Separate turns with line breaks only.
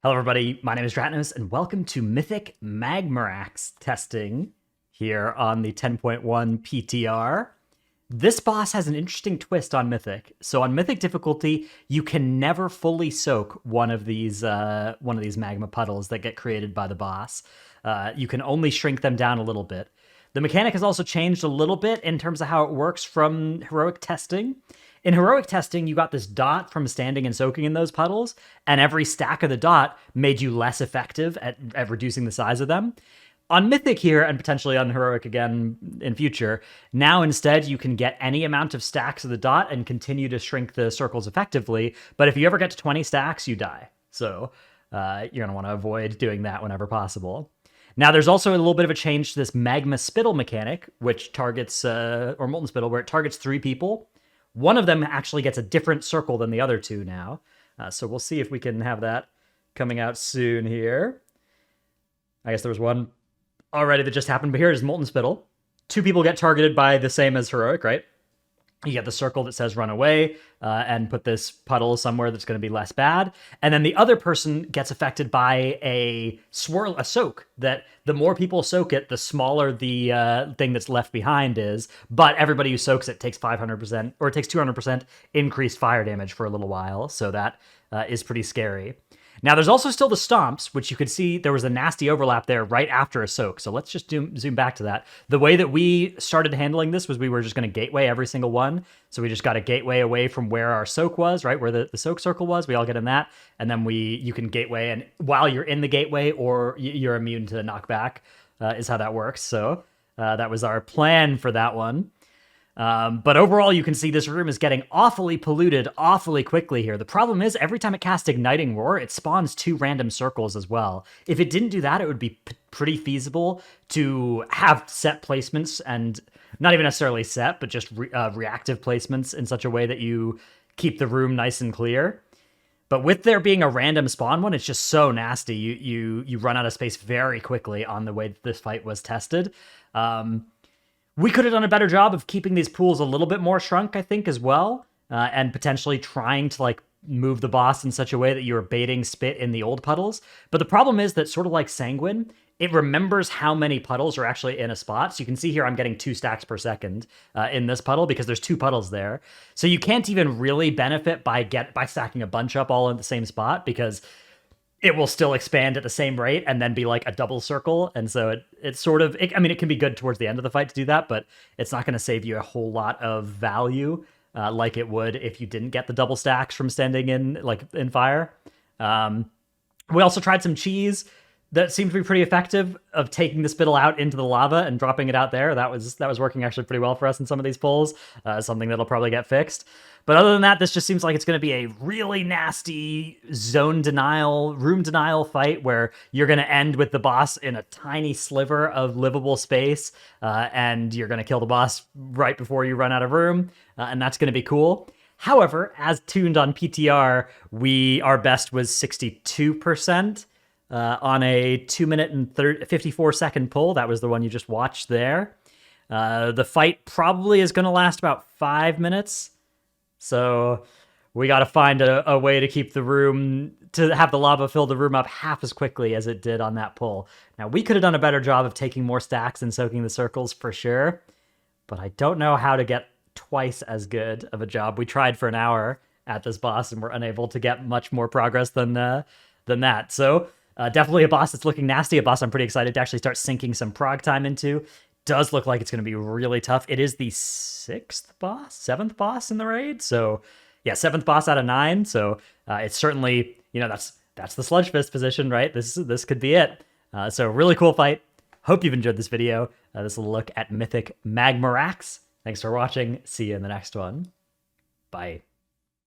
Hello everybody, my name is Dratnos, and welcome to MYTHIC Magmorax testing here on the 10.1 PTR. This boss has an interesting twist on Mythic. So on Mythic difficulty, you can never fully soak one of these magma puddles that get created by the boss. You can only shrink them down a little bit. The mechanic has also changed a little bit in terms of how it works from heroic testing. In heroic testing, you got this dot from standing and soaking in those puddles, and every stack of the dot made you less effective at reducing the size of them. On Mythic here, and potentially on heroic again in future, now instead you can get any amount of stacks of the dot and continue to shrink the circles effectively, but if you ever get to 20 stacks, you die. So you're going to want to avoid doing that whenever possible. Now, there's also a little bit of a change to this Magma Spittle mechanic, which targets, or Molten Spittle, where it targets 3 people. One of them actually gets a different circle than the other 2 now. So we'll see if we can have that coming out soon here. I guess there was one already that just happened, but here is Molten Spittle. 2 people get targeted by the same as Heroic, right? You get the circle that says run away and put this puddle somewhere that's going to be less bad. And then the other person gets affected by a soak, that the more people soak it, the smaller the thing that's left behind is. But everybody who soaks it takes 500%, or it takes 200% increased fire damage for a little while. So that is pretty scary. Now, there's also still the stomps, which you could see there was a nasty overlap there right after a soak. So let's just zoom back to that. The way that we started handling this was we were just going to gateway every single one. So we just got a gateway away from where our soak was, right? Where the soak circle was. We all get in that. And then you can gateway. And while you're in the gateway, or you're immune to knockback, is how that works. So that was our plan for that one. But overall, you can see this room is getting awfully polluted awfully quickly here. The problem is, every time it casts Igniting Roar, it spawns 2 random circles as well. If it didn't do that, it would be pretty feasible to have set placements, and not even necessarily set, but just reactive placements in such a way that you keep the room nice and clear. But with there being a random spawn one, it's just so nasty. You run out of space very quickly on the way that this fight was tested. We could have done a better job of keeping these pools a little bit more shrunk, I think, as well, and potentially trying to move the boss in such a way that you were baiting spit in the old puddles. But the problem is that, sort of like Sanguine, it remembers how many puddles are actually in a spot. So you can see here I'm getting 2 stacks per second in this puddle because there's 2 puddles there. So you can't even really benefit by stacking a bunch up all in the same spot, because it will still expand at the same rate and then be like a double circle. And so it's sort of, it can be good towards the end of the fight to do that, but it's not going to save you a whole lot of value like it would if you didn't get the double stacks from standing in fire. We also tried some cheese that seemed to be pretty effective, of taking the spittle out into the lava and dropping it out there. That was working actually pretty well for us in some of these pulls, something that'll probably get fixed. But other than that, this just seems like it's going to be a really nasty room denial fight, where you're going to end with the boss in a tiny sliver of livable space, and you're going to kill the boss right before you run out of room, and that's going to be cool. However, as tuned on PTR, our best was 62%. On a 2 minute and 54 second pull. That was the one you just watched there. The fight probably is going to last about 5 minutes. So we got to find a way to keep the room, to have the lava fill the room up half as quickly as it did on that pull. Now, we could have done a better job of taking more stacks and soaking the circles for sure, but I don't know how to get twice as good of a job. We tried for an hour at this boss and were unable to get much more progress than that. So definitely a boss that's looking nasty, a boss I'm pretty excited to actually start sinking some prog time into. Does look like it's going to be really tough. It is the 7th boss in the raid. So yeah, 7th boss out of 9. So it's certainly, that's the Sludge Fist position, right? This could be it. So really cool fight. Hope you've enjoyed this video. This is a look at MYTHIC Magmorax. Thanks for watching. See you in the next one. Bye.